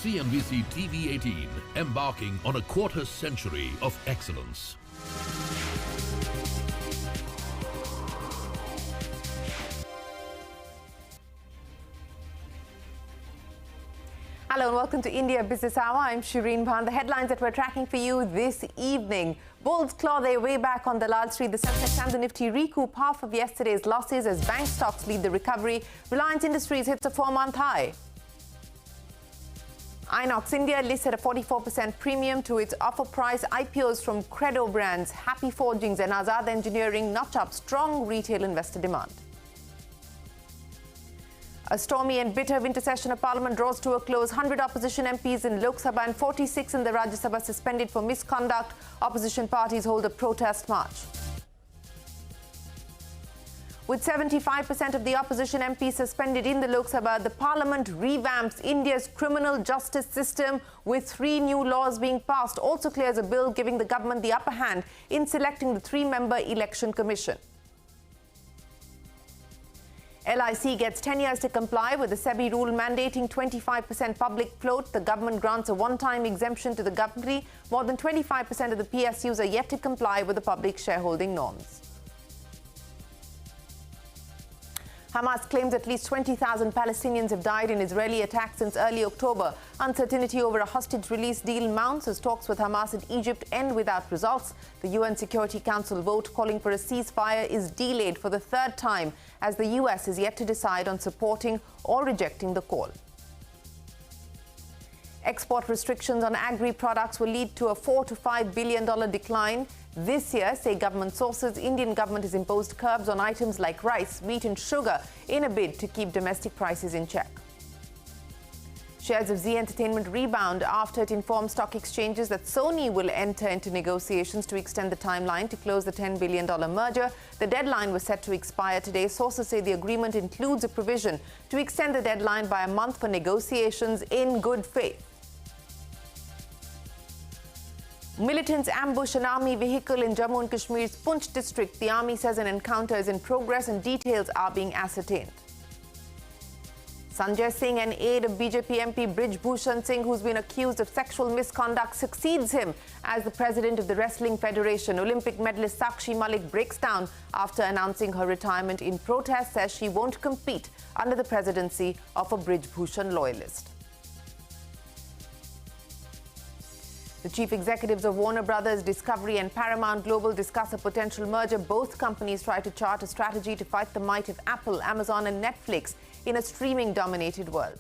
CNBC TV 18, embarking on a quarter century of excellence. Hello and welcome to India Business Hour. I'm Shireen Bhan. The headlines that we're tracking for you this evening. Bulls claw their way back on the Lal Street. The sensex and the Nifty recoup half of yesterday's losses as bank stocks lead the recovery. Reliance Industries hits a 4-month high. Inox India lists at a 44% premium to its offer price. IPOs from Credo brands, Happy Forgings and Azad Engineering notch up strong retail investor demand. A stormy and bitter winter session of Parliament draws to a close. 100 opposition MPs in Lok Sabha and 46 in the Rajya Sabha suspended for misconduct. Opposition parties hold a protest march. With 75% of the opposition MPs suspended in the Lok Sabha, the Parliament revamps India's criminal justice system with 3 new laws being passed. Also clears a bill giving the government the upper hand in selecting the 3-member election commission. LIC gets 10 years to comply with the SEBI rule mandating 25% public float. The government grants a one-time exemption to the company. More than 25% of the PSUs are yet to comply with the public shareholding norms. Hamas claims at least 20,000 Palestinians have died in Israeli attacks since early October. Uncertainty over a hostage release deal mounts as talks with Hamas and Egypt end without results. The UN Security Council vote calling for a ceasefire is delayed for the 3rd time as the US is yet to decide on supporting or rejecting the call. Export restrictions on agri products will lead to a $4 to $5 billion decline this year, say government sources. Indian government has imposed curbs on items like rice, wheat and sugar in a bid to keep domestic prices in check. Shares of Zee Entertainment rebound after it informed stock exchanges that Sony will enter into negotiations to extend the timeline to close the $10 billion merger. The deadline was set to expire today. Sources say the agreement includes a provision to extend the deadline by a month for negotiations in good faith. Militants ambush an army vehicle in Jammu and Kashmir's Poonch district. The army says an encounter is in progress and details are being ascertained. Sanjay Singh, an aide of BJP MP Brij Bhushan Singh, who's been accused of sexual misconduct, succeeds him as the president of the Wrestling Federation. Olympic medalist Sakshi Malik breaks down after announcing her retirement in protest, says she won't compete under the presidency of a Brij Bhushan loyalist. The chief executives of Warner Brothers, Discovery and Paramount Global discuss a potential merger. Both companies try to chart a strategy to fight the might of Apple, Amazon and Netflix in a streaming-dominated world.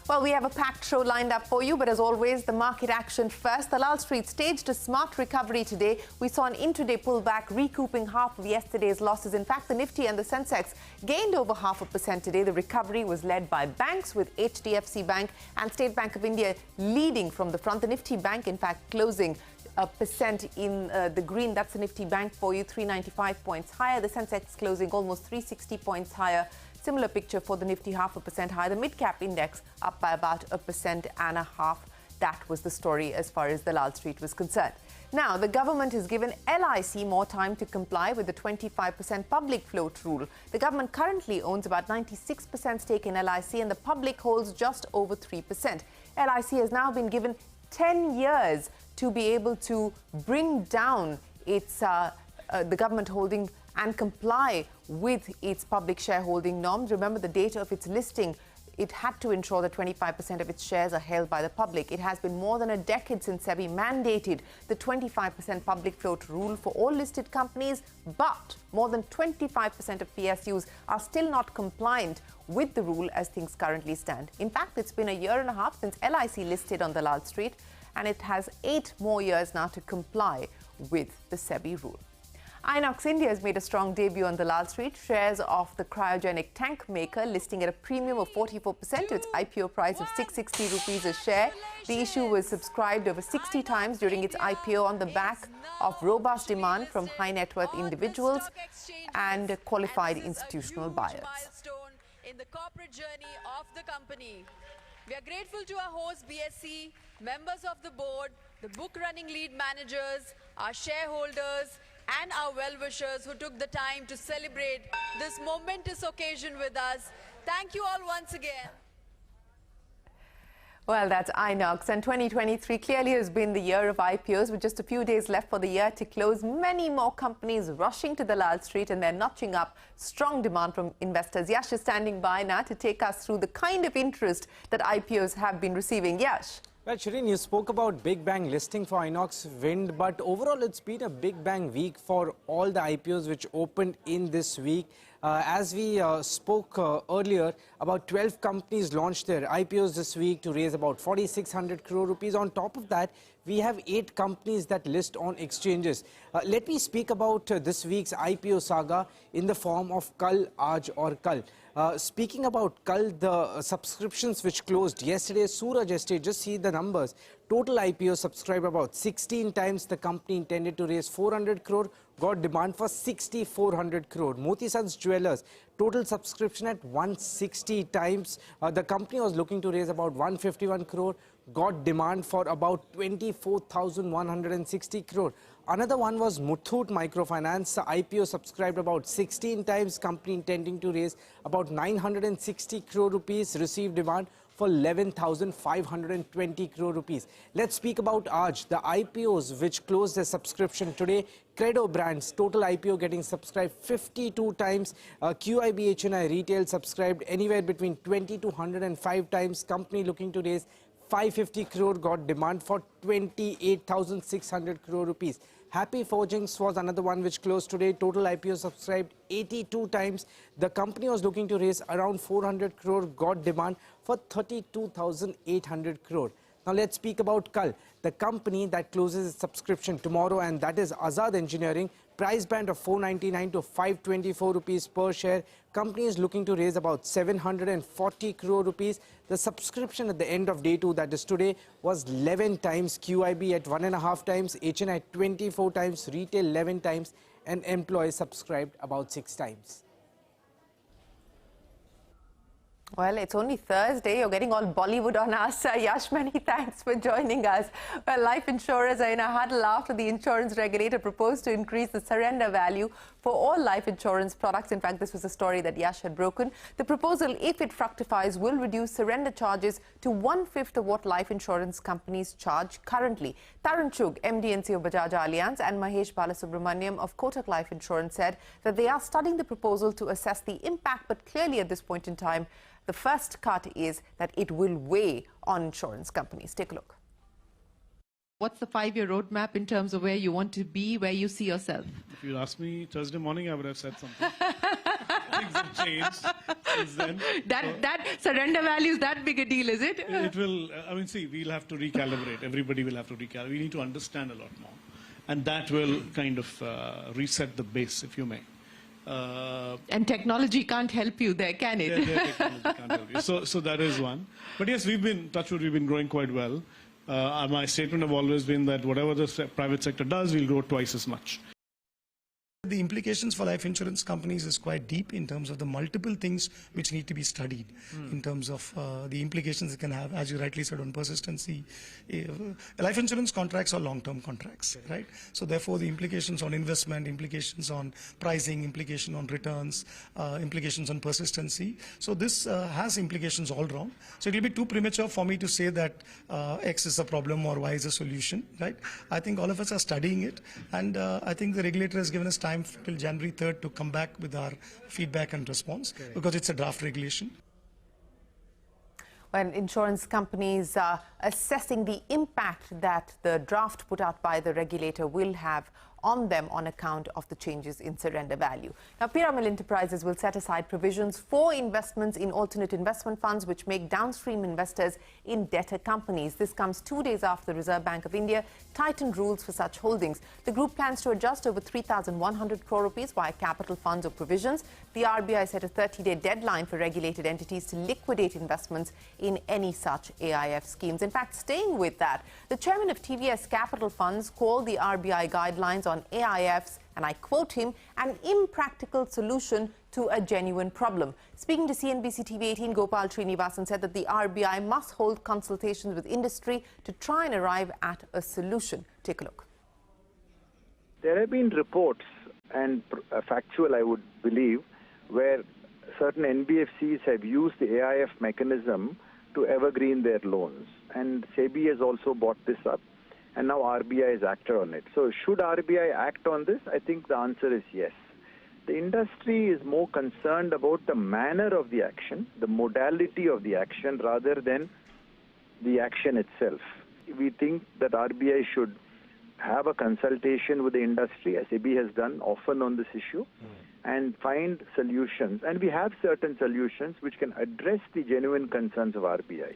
Well, we have a packed show lined up for you, but as always, the market action first. The Lal Street staged a smart recovery today. We saw an intraday pullback, recouping half of yesterday's losses. In fact, the Nifty and the sensex gained over 0.5% today. The recovery was led by banks, with HDFC Bank and State Bank of India leading from the front. The Nifty Bank, in fact, closing 1% in the green. That's the Nifty Bank for you, 395 points higher. The sensex closing almost 360 points higher. Similar picture for the Nifty, 0.5% higher. The mid-cap index up by about 1.5%. That was the story as far as the Lal Street was concerned. Now, the government has given LIC more time to comply with the 25% public float rule. The government currently owns about 96% stake in LIC and the public holds just over 3%. LIC has now been given 10 years to be able to bring down its the government holding and comply with its public shareholding norms. Remember, the date of its listing, it had to ensure that 25% of its shares are held by the public. It has been more than a decade since SEBI mandated the 25% public float rule for all listed companies, but more than 25% of PSUs are still not compliant with the rule as things currently stand. In fact, it's been a year and a half since LIC listed on the Lal Street, and it has 8 more years now to comply with the SEBI rule. Inox India has made a strong debut on the Lal Street. Shares of the cryogenic tank maker listing at a premium of 44% to its IPO price of 660 rupees a share. The issue was subscribed over 60 times during its IPO on the back of robust demand from high net worth individuals and qualified institutional buyers. In the corporate journey of the company. We are grateful to our host BSC, members of the board, the book running lead managers, our shareholders, and our well-wishers who took the time to celebrate this momentous occasion with us. Thank you all once again. Well, that's Inox, and 2023 clearly has been the year of IPOs. With just a few days left for the year to close, many more companies rushing to the Lal Street, and they're notching up strong demand from investors. Yash is standing by now to take us through the kind of interest that IPOs have been receiving. Yash. Well, Shireen, you spoke about Big Bang listing for Inox Wind, but overall it's been a Big Bang week for all the IPOs which opened in this week. As we spoke earlier, about 12 companies launched their IPOs this week to raise about 4,600 crore rupees. On top of that, we have 8 companies that list on exchanges. Let me speak about this week's IPO saga in the form of Kal, Aaj or Kal. Speaking about Kal, the subscriptions which closed yesterday, Suraj Estate, just see the numbers. Total IPO subscribed about 16 times. The company intended to raise 400 crore, got demand for 6,400 crore. Moti Sons Jewellers, total subscription at 160 times. The company was looking to raise about 151 crore, got demand for about 24,160 crore. Another one was Muthoot Microfinance. The IPO subscribed about 16 times. Company intending to raise about 960 crore rupees, received demand for 11,520 crore rupees. Let's speak about Aaj, the IPOs which closed their subscription today. Credo Brands, total IPO getting subscribed 52 times. QIB HNI Retail subscribed anywhere between 20 to 105 times. Company looking to raise 550 crore, got demand for 28,600 crore rupees. Happy Forgings was another one which closed today. Total IPO subscribed 82 times. The company was looking to raise around 400 crore, got demand for 32,800 crore. Now let's speak about Kal, the company that closes its subscription tomorrow, and that is Azad Engineering. Price band of 499 to 524 rupees per share. Company is looking to raise about 740 crore rupees. The subscription at the end of day 2, that is today, was 11 times. QIB at 1.5 times, HNI 24 times, retail 11 times, and employees subscribed about 6 times. Well, it's only Thursday. You're getting all Bollywood on us. Yash, many thanks for joining us. Well, life insurers are in a huddle after the insurance regulator proposed to increase the surrender value for all life insurance products. In fact, this was a story that Yash had broken. The proposal, if it fructifies, will reduce surrender charges to 1/5 of what life insurance companies charge currently. Tarun Chugh, MD and CEO of Bajaj Allianz, and Mahesh Balasubramaniam of Kotak Life Insurance said that they are studying the proposal to assess the impact, but clearly at this point in time, the first cut is that it will weigh on insurance companies. Take a look. What's the 5-year roadmap in terms of where you want to be, where you see yourself? If you asked me Thursday morning, I would have said something. Things have changed since then. That surrender value is that big a deal, is it? It will, I mean, see, we'll have to recalibrate. Everybody will have to recalibrate. We need to understand a lot more. And that will kind of reset the base, if you may. And technology can't help you there, can it? Technology can't help you. So that is one. But yes, we've been growing quite well. My statement have always been that whatever the private sector does, we'll grow twice as much. The implications for life insurance companies is quite deep in terms of the multiple things which need to be studied in terms of the implications it can have, as you rightly said, on persistency. Life insurance contracts are long-term contracts, right? So therefore the implications on investment, implications on pricing, implication on returns, implications on persistency. So this has implications all round. So it will be too premature for me to say that X is a problem or Y is a solution, right? I think all of us are studying it, and I think the regulator has given us time till January 3rd to come back with our feedback and response, because it's a draft regulation. When insurance companies are assessing the impact that the draft put out by the regulator will have on them on account of the changes in surrender value. Now, Piramal Enterprises will set aside provisions for investments in alternate investment funds which make downstream investors in debtor companies. This comes 2 days after the Reserve Bank of India tightened rules for such holdings. The group plans to adjust over 3,100 crore rupees via capital funds or provisions. The RBI set a 30-day deadline for regulated entities to liquidate investments in any such AIF schemes. In fact, staying with that, the chairman of TVS Capital Funds called the RBI guidelines on AIFs, and I quote him, an impractical solution to a genuine problem. Speaking to CNBC TV18, Gopal Srinivasan said that the RBI must hold consultations with industry to try and arrive at a solution. Take a look. There have been reports, and factual I would believe, where certain NBFCs have used the AIF mechanism to evergreen their loans. And SEBI has also brought this up, and now RBI has acted on it. So should RBI act on this? I think the answer is yes. The industry is more concerned about the manner of the action, the modality of the action, rather than the action itself. We think that RBI should have a consultation with the industry, as SEBI has done often on this issue, and find solutions. And we have certain solutions which can address the genuine concerns of RBI.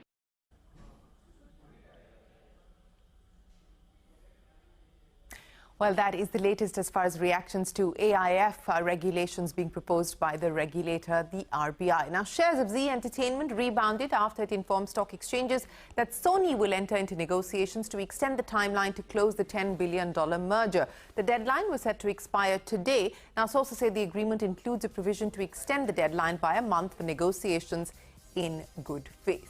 Well, that is the latest as far as reactions to AIF regulations being proposed by the regulator, the RBI. Now, shares of Zee Entertainment rebounded after it informed stock exchanges that Sony will enter into negotiations to extend the timeline to close the $10 billion merger. The deadline was set to expire today. Now, sources say the agreement includes a provision to extend the deadline by a month for negotiations in good faith.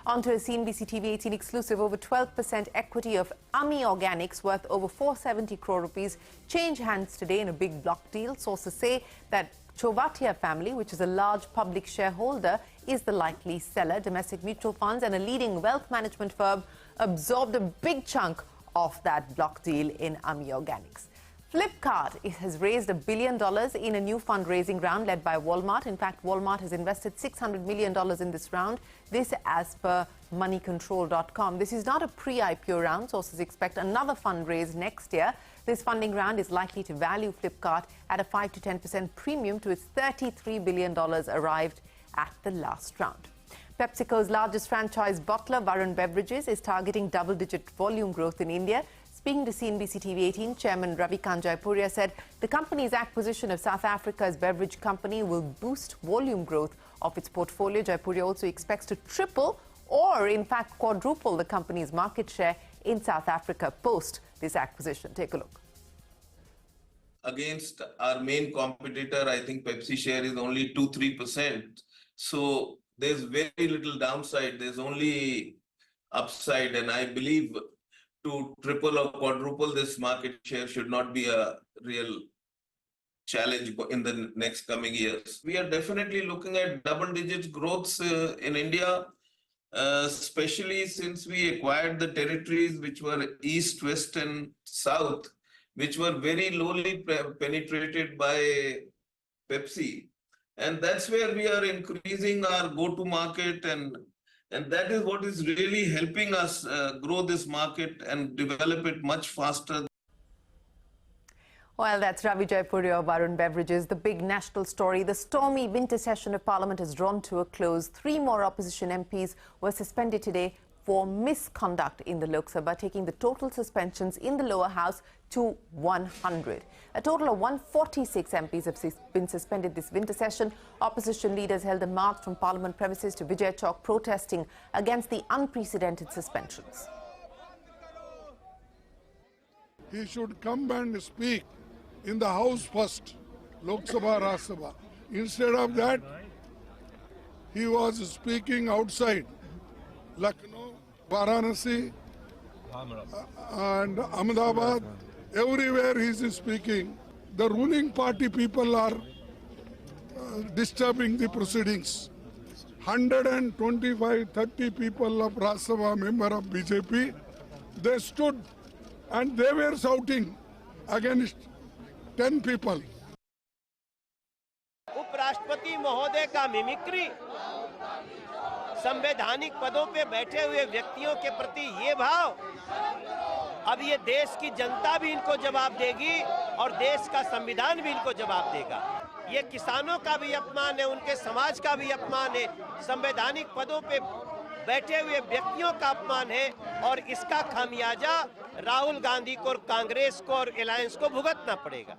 On to a CNBC TV 18 exclusive. Over 12% equity of Ami Organics worth over 470 crore rupees change hands today in a big block deal. Sources say that Chovatia family, which is a large public shareholder, is the likely seller. Domestic mutual funds and a leading wealth management firm absorbed a big chunk of that block deal in Ami Organics. Flipkart has raised $1 billion in a new fundraising round led by Walmart. In fact, Walmart has invested $600 million in this round. This as per moneycontrol.com. This is not a pre-IPO round. Sources expect another fundraise next year. This funding round is likely to value Flipkart at a 5 to 10% premium to its $33 billion arrived at the last round. PepsiCo's largest franchise bottler, Varun Beverages, is targeting double-digit volume growth in India. Speaking to CNBC TV 18, Chairman Ravikant Jaipuria said the company's acquisition of South Africa's beverage company will boost volume growth of its portfolio. Jaipuria also expects to triple or, in fact, quadruple the company's market share in South Africa post this acquisition. Take a look. Against our main competitor, I think Pepsi share is only 2-3%. So there's very little downside. There's only upside, and I believe to triple or quadruple this market share should not be a real challenge in the next coming years. We are definitely looking at double-digit growths in India, especially since we acquired the territories which were east, west, and south, which were very lowly penetrated by Pepsi. And that's where we are increasing our go-to-market, and that is what is really helping us grow this market and develop it much faster. Well, that's Ravi Jaipuria of Varun Beverages. The big national story. The stormy winter session of Parliament has drawn to a close. 3 more opposition MPs were suspended today for misconduct in the Lok Sabha, taking the total suspensions in the lower house to 100. A total of 146 MPs have been suspended this winter session. Opposition leaders held a march from Parliament premises to Vijay Chowk protesting against the unprecedented suspensions. He should come and speak in the House first, Lok Sabha, Rajya Sabha. Instead of that, he was speaking outside, Lucknow, Varanasi, and Ahmedabad. Everywhere he is speaking. The ruling party people are disturbing the proceedings. 125-30 people of Rajya Sabha, member of BJP, they stood and they were shouting against 10 people. उपराष्ट्रपति महोदय का mimicry, संवैधानिक पदों पे बैठे हुए व्यक्तियों के प्रति ये भाव, अब ये देश की जनता भी इनको जवाब देगी और देश का संविधान भी इनको जवाब देगा। ये किसानों का भी अपमान है, उनके समाज का भी अपमान है, संवैधानिक पदों पे बैठे हुए व्यक्तियों का अपमान है और इसका खामियाजा राहुल गांधी को और कांग्रेस को और अलायंस को भुगतना पड़ेगा।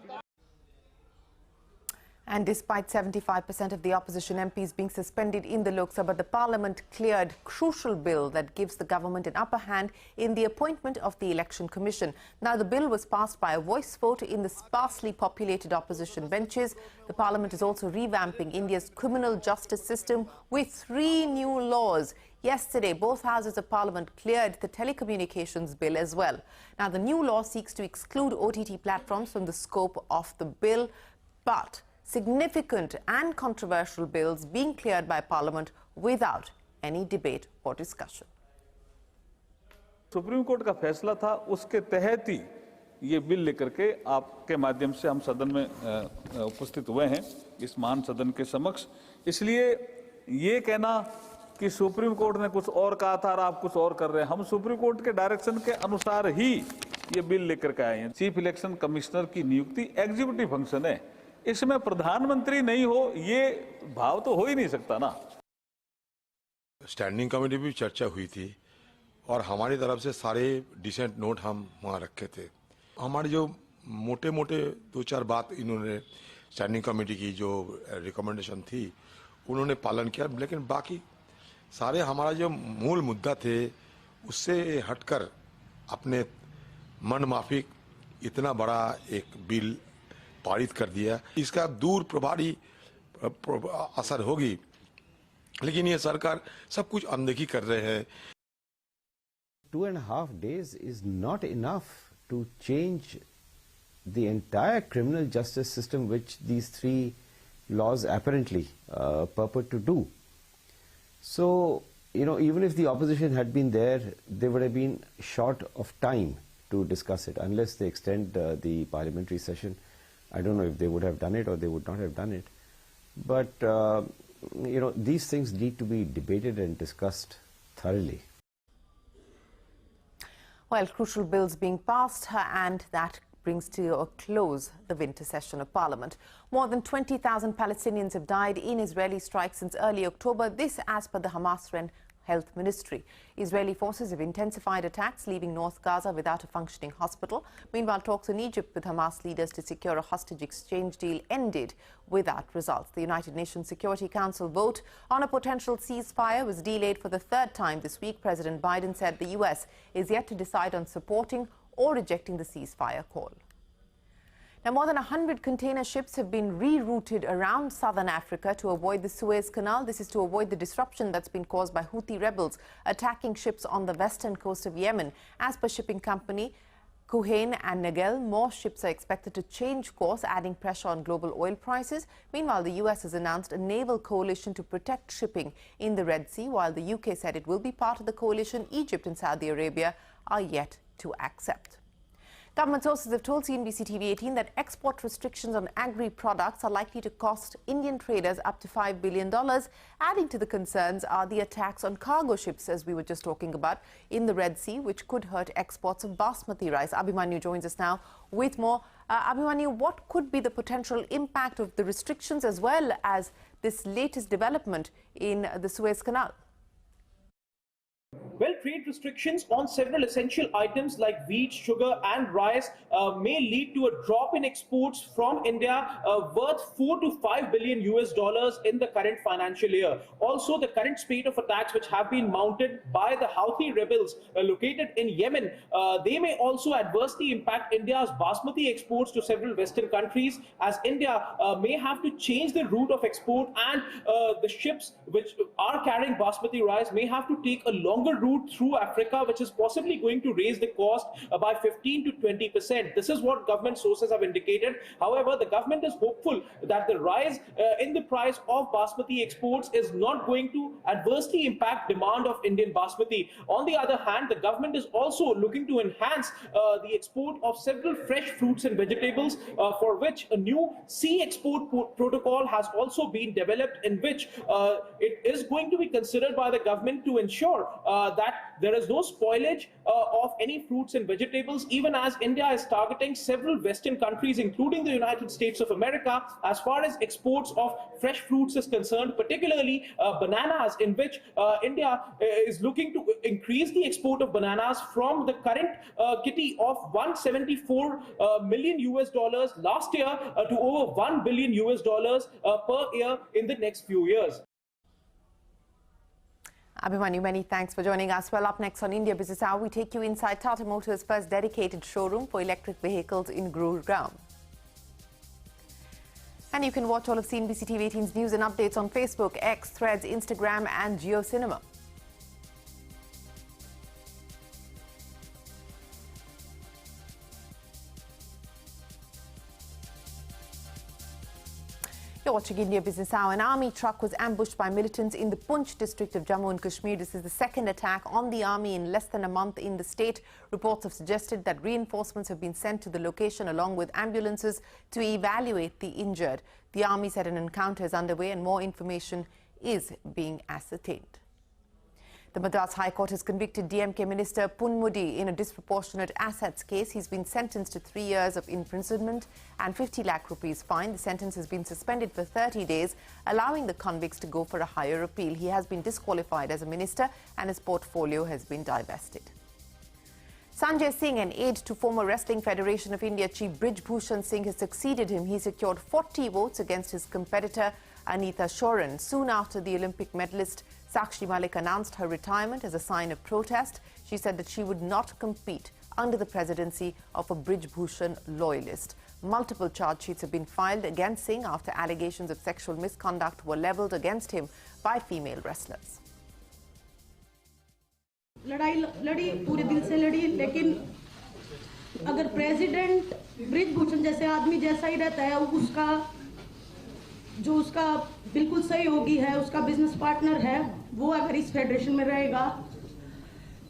And despite 75% of the opposition MPs being suspended in the Lok Sabha, the Parliament cleared crucial bill that gives the government an upper hand in the appointment of the Election Commission. Now, the bill was passed by a voice vote in the sparsely populated opposition benches. The Parliament is also revamping India's criminal justice system with 3 new laws. Yesterday, both houses of Parliament cleared the telecommunications bill as well. Now, the new law seeks to exclude OTT platforms from the scope of the bill, but significant and controversial bills being cleared by Parliament without any debate or discussion. Supreme court का फैसला था, उसके तहत ही ये bill लेकर के आपके माध्यम से हम सदन में उपस्थित हुए हैं, इस महान सदन के समक्ष। इसलिए ये कहना कि सुप्रीम कोर्ट ने कुछ और कहा था और आप कुछ और कर रहे हैं, हम सुप्रीम कोर्ट के डायरेक्शन के अनुसार ही ये बिल लेकर के आए हैं। चीफ इलेक्शन कमिश्नर की नियुक्ति एग्जीक्यूटिव फंक्शन है, इसमें प्रधानमंत्री नहीं हो, ये भाव तो हो ही नहीं सकता ना। स्टैंडिंग कमेटी भी चर्चा हुई थी और हमारी तरफ से सारे डिसेंट नोट हम वहाँ रखे थे। हमारी जो मोटे मोटे 2-4 बात इन्होंने स्टैंडिंग कमेटी की जो रिकमेंडेशन थी उन्होंने पालन किया, लेकिन बाकी सारे हमारा जो मूल मुद्दा थे उससे हटकर अपने मन माफिक इतना बड़ा एक बिल पारित कर दिया। इसका दूर प्रभावी असर होगी, लेकिन ये सरकार सब कुछ अनदेखी कर रहे हैं। 2.5 days is not enough to change the entire criminal justice system, which these 3 laws apparently purport to do. So, you know, even if the opposition had been there, they would have been short of time to discuss it, unless they extend the parliamentary session. I don't know if they would have done it or they would not have done it. But, you know, these things need to be debated and discussed thoroughly. Well, crucial bills being passed, and that brings to a close the winter session of Parliament. More than 20,000 Palestinians have died in Israeli strikes since early October, this as per the Hamas-run Health Ministry. Israeli forces have intensified attacks, leaving North Gaza without a functioning hospital. Meanwhile, talks in Egypt with Hamas leaders to secure a hostage exchange deal ended without results. The United Nations Security Council vote on a potential ceasefire was delayed for the 3rd time this week. President Biden said the US is yet to decide on supporting or rejecting the ceasefire call. Now, more than 100 container ships have been rerouted around southern Africa to avoid the Suez Canal. This is to avoid the disruption that's been caused by Houthi rebels attacking ships on the western coast of Yemen. As per shipping company Kuhain and Nagel, more ships are expected to change course, adding pressure on global oil prices. Meanwhile, the US has announced a naval coalition to protect shipping in the Red Sea, while the UK said it will be part of the coalition. Egypt and Saudi Arabia are yet to accept. Government sources have told CNBC TV 18 that export restrictions on agri products are likely to cost Indian traders up to $5 billion. Adding to the concerns are the attacks on cargo ships, as we were just talking about, in the Red Sea, which could hurt exports of basmati rice. Abhimanyu joins us now with more. Abhimanyu, what could be the potential impact of the restrictions as well as this latest development in the Suez Canal? Well, trade restrictions on several essential items like wheat, sugar and rice may lead to a drop in exports from India worth $4 to $5 billion in the current financial year. Also, the current spate of attacks which have been mounted by the Houthi rebels located in Yemen, they may also adversely impact India's basmati exports to several Western countries, as India may have to change the route of export, and the ships which are carrying basmati rice may have to take a longer route through Africa, which is possibly going to raise the cost by 15 to 20%. This is what government sources have indicated. However, the government is hopeful that the rise in the price of basmati exports is not going to adversely impact demand of Indian basmati. On the other hand, the government is also looking to enhance the export of several fresh fruits and vegetables, for which a new sea export protocol has also been developed, in which it is going to be considered by the government to ensure that there is no spoilage of any fruits and vegetables, even as India is targeting several Western countries, including the United States of America, as far as exports of fresh fruits is concerned, particularly bananas, in which India is looking to increase the export of bananas from the current kitty of $174 million last year to over $1 billion per year in the next few years. Abhimanyu, many thanks for joining us. Well, up next on India Business Hour, we take you inside Tata Motors' first dedicated showroom for electric vehicles in Gurugram. And you can watch all of CNBC TV 18's news and updates on Facebook, X, Threads, Instagram and JioCinema. You're watching India Business Hour. An army truck was ambushed by militants in the Poonch district of Jammu and Kashmir. This is the second attack on the army in less than a month in the state. Reports have suggested that reinforcements have been sent to the location along with ambulances to evaluate the injured. The army said an encounter is underway and more information is being ascertained. The Madras High Court has convicted DMK Minister Ponmudi in a disproportionate assets case. He's been sentenced to 3 years of imprisonment and 50 lakh rupees fine. The sentence has been suspended for 30 days, allowing the convicts to go for a higher appeal. He has been disqualified as a minister and his portfolio has been divested. Sanjay Singh, an aide to former Wrestling Federation of India chief Brij Bhushan Singh, has succeeded him. He secured 40 votes against his competitor Anita Shoran. Soon after the Olympic medalist Sakshi Malik announced her retirement as a sign of protest, she said that she would not compete under the presidency of a Brij Bhushan loyalist. Multiple charge sheets have been filed against Singh after allegations of sexual misconduct were levelled against him by female wrestlers. लड़ाई लड़ी पूरे दिल से लड़ी, लेकिन अगर president bridge Bhushan जैसे आदमी जैसा ही रहता है, उसका जो उसका बिल्कुल सहयोगी है, उसका बिजनेस पार्टनर है, वो अगर इस फेडरेशन में रहेगा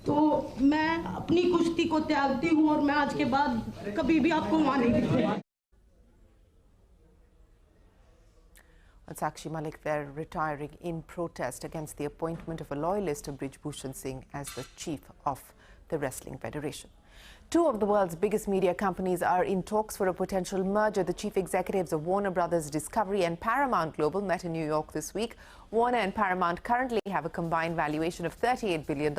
तो मैं अपनी कुश्ती को त्यागती हूँ और मैं आज के बाद कभी भी आपको वहाँ नहीं दिखूंगा. Sakshi Malik there retiring in protest against the appointment of a loyalist of Brij Bhushan Singh as the chief of the Wrestling Federation. Two of the world's biggest media companies are in talks for a potential merger. The chief executives of Warner Brothers Discovery and Paramount Global met in New York this week. Warner and Paramount currently have a combined valuation of $38 billion.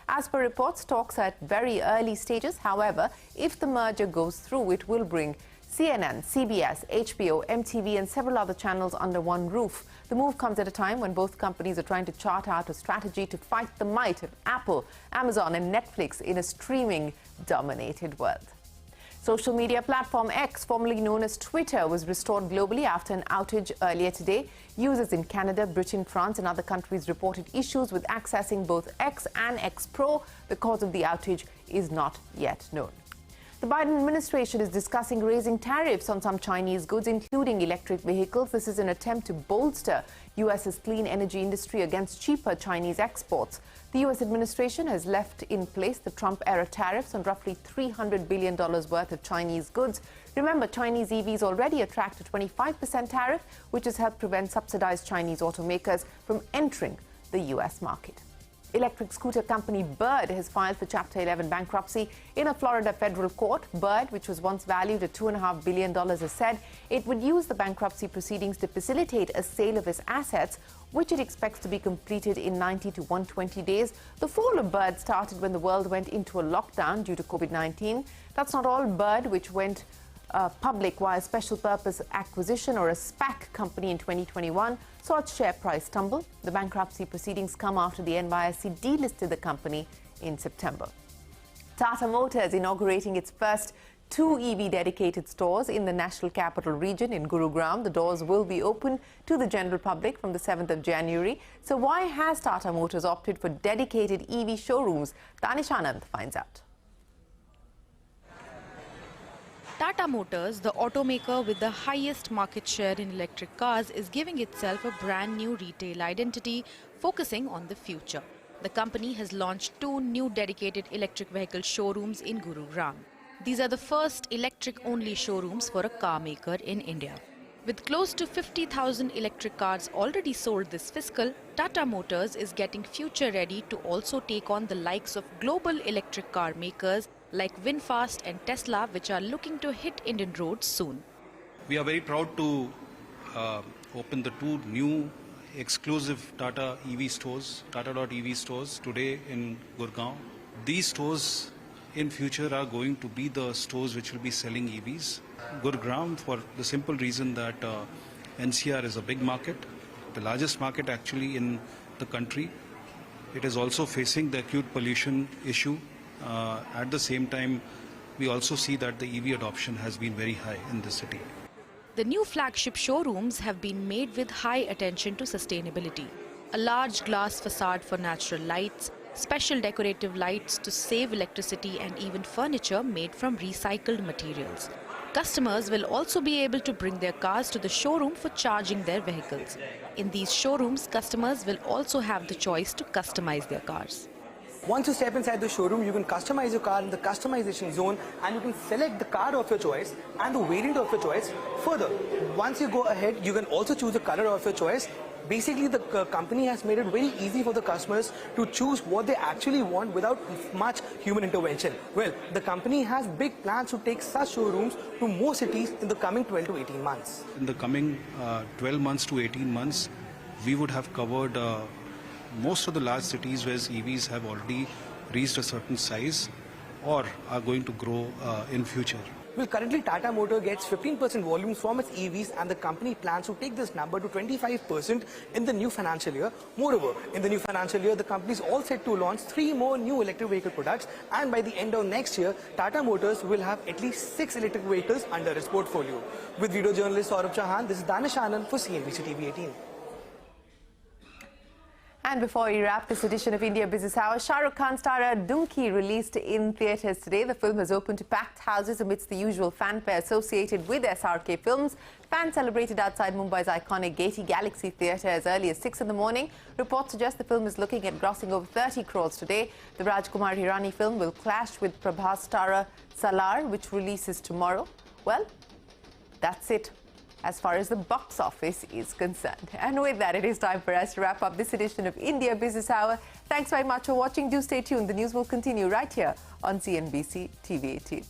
As per reports, talks are at very early stages. However, if the merger goes through, it will bring CNN, CBS, HBO, MTV and several other channels under one roof. The move comes at a time when both companies are trying to chart out a strategy to fight the might of Apple, Amazon and Netflix in a streaming-dominated world. Social media platform X, formerly known as Twitter, was restored globally after an outage earlier today. Users in Canada, Britain, France and other countries reported issues with accessing both X and X Pro. The cause of the outage is not yet known. The Biden administration is discussing raising tariffs on some Chinese goods, including electric vehicles. This is an attempt to bolster U.S.'s clean energy industry against cheaper Chinese exports. The U.S. administration has left in place the Trump-era tariffs on roughly $300 billion worth of Chinese goods. Remember, Chinese EVs already attract a 25% tariff, which has helped prevent subsidized Chinese automakers from entering the U.S. market. Electric scooter company Bird has filed for Chapter 11 bankruptcy in a Florida federal court. Bird, which was once valued at $2.5 billion, has said it would use the bankruptcy proceedings to facilitate a sale of its assets, which it expects to be completed in 90 to 120 days. The fall of Bird started when the world went into a lockdown due to COVID-19. That's not all. Bird, which went public via special purpose acquisition or a SPAC company in 2021, saw its share price tumble. The bankruptcy proceedings come after the NYSE delisted the company in September. Tata Motors inaugurating its first 2 EV dedicated stores in the National Capital Region in Gurugram. The doors will be open to the general public from the 7th of January. So why has Tata Motors opted for dedicated EV showrooms? Danish Anand finds out. Tata Motors, the automaker with the highest market share in electric cars, is giving itself a brand new retail identity, focusing on the future. The company has launched 2 new dedicated electric vehicle showrooms in Gurugram. These are the first electric-only showrooms for a car maker in India. With close to 50,000 electric cars already sold this fiscal, Tata Motors is getting future ready to also take on the likes of global electric car makers like VinFast and Tesla, which are looking to hit Indian roads soon. We are very proud to open the 2 new exclusive Tata EV stores, Tata.EV stores today in Gurgaon. These stores in future are going to be the stores which will be selling EVs. Gurgaon, for the simple reason that NCR is a big market, the largest market actually in the country. It is also facing the acute pollution issue. At the same time, we also see that the EV adoption has been very high in the city. The new flagship showrooms have been made with high attention to sustainability. A large glass facade for natural lights, special decorative lights to save electricity, and even furniture made from recycled materials. Customers will also be able to bring their cars to the showroom for charging their vehicles. In these showrooms, customers will also have the choice to customize their cars. Once you step inside the showroom, you can customize your car in the customization zone, and you can select the car of your choice and the variant of your choice. Further, once you go ahead, you can also choose the color of your choice. Basically, the company has made it very easy for the customers to choose what they actually want without much human intervention. Well, the company has big plans to take such showrooms to more cities in the coming 12 to 18 months. In the coming 12 months to 18 months, we would have covered most of the large cities where EVs have already reached a certain size or are going to grow in future. Well, currently Tata Motor gets 15% volumes from its EVs, and the company plans to take this number to 25% in the new financial year. Moreover, in the new financial year, the company is all set to launch 3 more new electric vehicle products, and by the end of next year, Tata Motors will have at least 6 electric vehicles under its portfolio. With video journalist Saurabh Chauhan, this is Danish Anand for CNBC TV 18. And before we wrap this edition of India Business Hour, Shah Rukh Khan star Dunki released in theatres today. The film has opened to packed houses amidst the usual fanfare associated with SRK films. Fans celebrated outside Mumbai's iconic Gaiety Galaxy Theatre as early as 6 in the morning. Reports suggest the film is looking at grossing over 30 crores today. The Rajkumar Hirani film will clash with Prabhas star Salar, which releases tomorrow. Well, that's it as far as the box office is concerned. And with that, it is time for us to wrap up this edition of India Business Hour. Thanks very much for watching. Do stay tuned. The news will continue right here on CNBC TV 18.